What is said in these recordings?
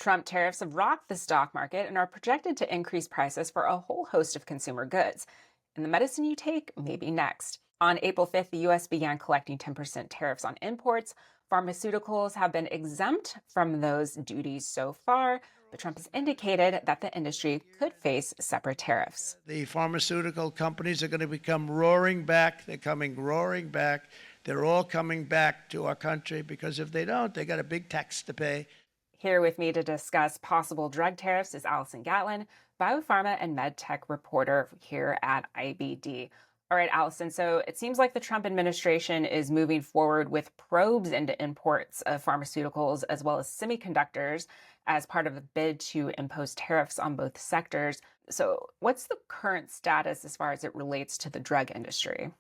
Trump tariffs have rocked the stock market and are projected to increase prices for a whole host of consumer goods. And the medicine you take may be next. On April 5th, the US began collecting 10% tariffs on imports. Pharmaceuticals have been exempt from those duties so far, but Trump has indicated that the industry could face separate tariffs. The pharmaceutical companies are going to become roaring back. They're coming roaring back. They're all coming back to our country because if they don't, they got a big tax to pay. Here with me to discuss possible drug tariffs is Allison Gatlin, biopharma and medtech reporter here at IBD. All right, Allison, so it seems like the Trump administration is moving forward with probes into imports of pharmaceuticals as well as semiconductors as part of a bid to impose tariffs on both sectors. So, what's the current status as far as it relates to the drug industry?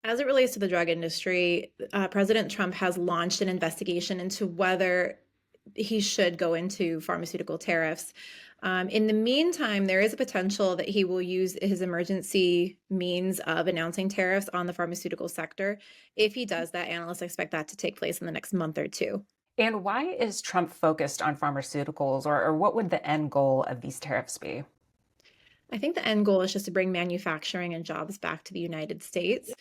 As it relates to the drug industry, President Trump has launched an investigation into whether he should go into pharmaceutical tariffs. In the meantime, there is a potential that he will use his emergency means of announcing tariffs on the pharmaceutical sector. If he does that, analysts expect that to take place in the next month or two. And why is Trump focused on pharmaceuticals, or what would the end goal of these tariffs be? I think the end goal is just to bring manufacturing and jobs back to the United States.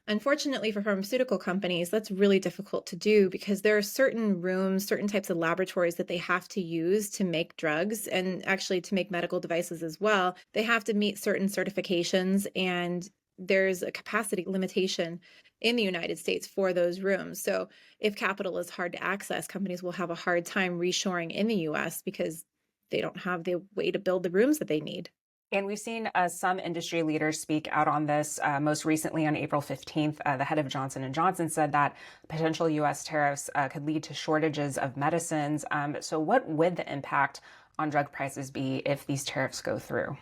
Unfortunately for pharmaceutical companies, that's really difficult to do because there are certain rooms, certain types of laboratories that they have to use to make drugs and actually to make medical devices as well. They have to meet certain certifications, and there's a capacity limitation in the United States for those rooms. So if capital is hard to access, companies will have a hard time reshoring in the US because they don't have the way to build the rooms that they need. And we've seen some industry leaders speak out on this. Most recently, on April 15th, the head of Johnson & Johnson said that potential U.S. tariffs could lead to shortages of medicines. So what would the impact on drug prices be if these tariffs go through?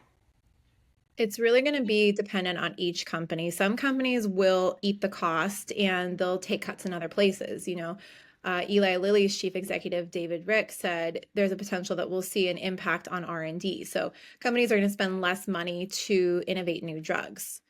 It's really going to be dependent on each company. Some companies will eat the cost and they'll take cuts in other places. Eli Lilly's chief executive, David Rick, said there's a potential that we'll see an impact on R&D. So companies are going to spend less money to innovate new drugs.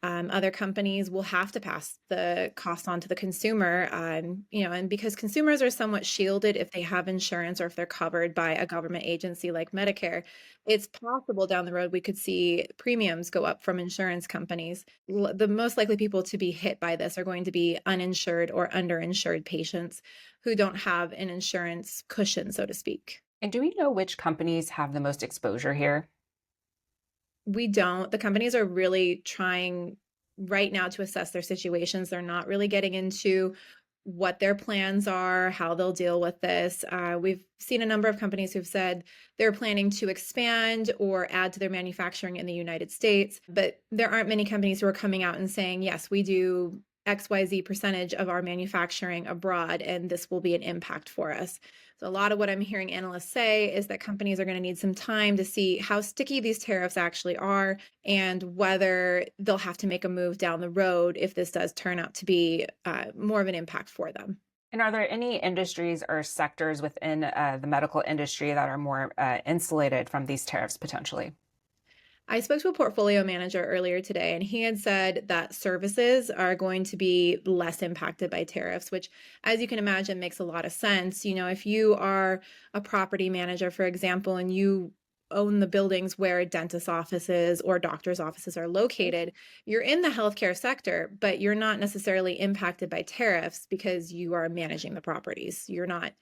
Other companies will have to pass the cost on to the consumer, and because consumers are somewhat shielded if they have insurance or if they're covered by a government agency like Medicare, it's possible down the road we could see premiums go up from insurance companies. The most likely people to be hit by this are going to be uninsured or underinsured patients who don't have an insurance cushion, so to speak. And do we know which companies have the most exposure here? We don't. The companies are really trying right now to assess their situations. They're not really getting into what their plans are, how they'll deal with this. We've seen a number of companies who've said they're planning to expand or add to their manufacturing in the United States, but there aren't many companies who are coming out and saying, yes, we do XYZ percentage of our manufacturing abroad, and this will be an impact for us. So a lot of what I'm hearing analysts say is that companies are going to need some time to see how sticky these tariffs actually are and whether they'll have to make a move down the road if this does turn out to be more of an impact for them. And are there any industries or sectors within the medical industry that are more insulated from these tariffs potentially? I spoke to a portfolio manager earlier today, and he had said that services are going to be less impacted by tariffs, which, as you can imagine, makes a lot of sense. If you are a property manager, for example, and you own the buildings where dentist offices or doctor's offices are located, you're in the healthcare sector, but you're not necessarily impacted by tariffs because you are managing the properties. You're not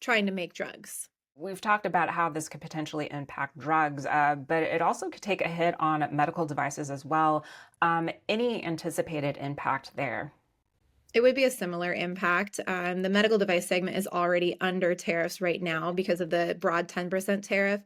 trying to make drugs. We've talked about how this could potentially impact drugs, but it also could take a hit on medical devices as well. Any anticipated impact there? It would be a similar impact. The medical device segment is already under tariffs right now because of the broad 10% tariff.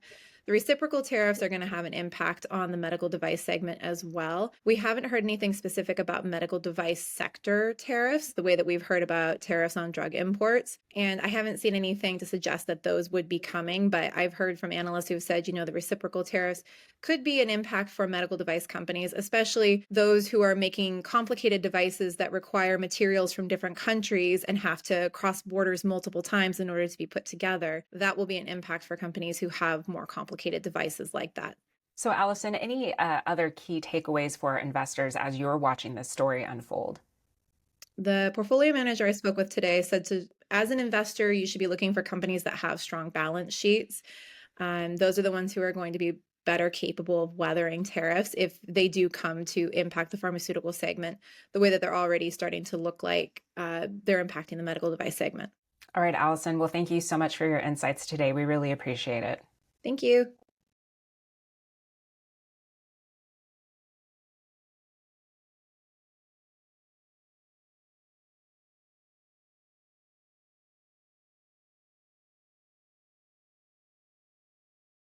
The reciprocal tariffs are going to have an impact on the medical device segment as well. We haven't heard anything specific about medical device sector tariffs, the way that we've heard about tariffs on drug imports. And I haven't seen anything to suggest that those would be coming, but I've heard from analysts who've said, the reciprocal tariffs could be an impact for medical device companies, especially those who are making complicated devices that require materials from different countries and have to cross borders multiple times in order to be put together. That will be an impact for companies who have more complicated devices like that. So, Allison, any other key takeaways for investors as you're watching this story unfold? The portfolio manager I spoke with today said to as an investor, you should be looking for companies that have strong balance sheets. Those are the ones who are going to be better capable of weathering tariffs if they do come to impact the pharmaceutical segment the way that they're already starting to look like they're impacting the medical device segment. All right, Allison. Well, thank you so much for your insights today. We really appreciate it. Thank you.